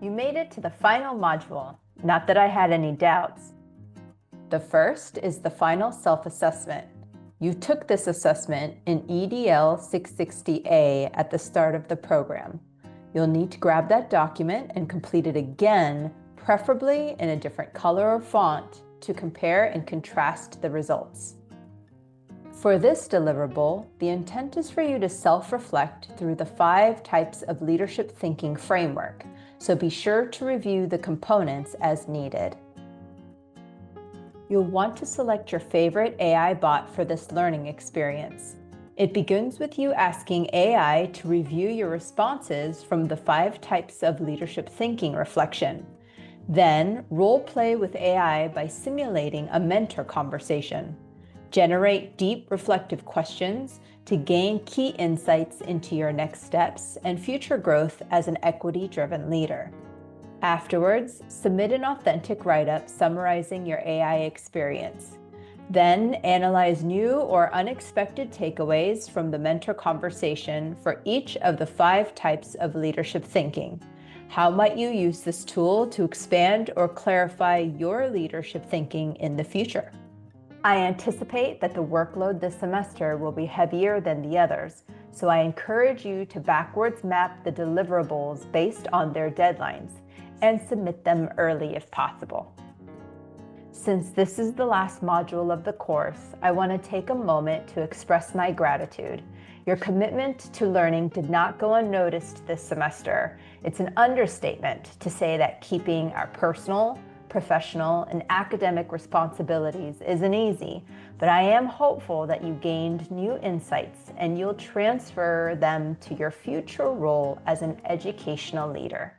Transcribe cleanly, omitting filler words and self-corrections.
You made it to the final module. Not that I had any doubts. The first is the final self-assessment. You took this assessment in EDL 660A at the start of the program. You'll need to grab that document and complete it again, preferably in a different color or font, to compare and contrast the results. For this deliverable, the intent is for you to self-reflect through the 5 types of leadership thinking framework, so be sure to review the components as needed. You'll want to select your favorite AI bot for this learning experience. It begins with you asking AI to review your responses from the 5 types of leadership thinking reflection. Then, role play with AI by simulating a mentor conversation. Generate deep reflective questions to gain key insights into your next steps and future growth as an equity-driven leader. Afterwards, submit an authentic write-up summarizing your AI experience. Then, analyze new or unexpected takeaways from the mentor conversation for each of the 5 types of leadership thinking. How might you use this tool to expand or clarify your leadership thinking in the future? I anticipate that the workload this semester will be heavier than the others, so I encourage you to backwards map the deliverables based on their deadlines and submit them early if possible. Since this is the last module of the course, I want to take a moment to express my gratitude. Your commitment to learning did not go unnoticed this semester. It's an understatement to say that keeping our personal, professional, and academic responsibilities isn't easy, but I am hopeful that you gained new insights and you'll transfer them to your future role as an educational leader.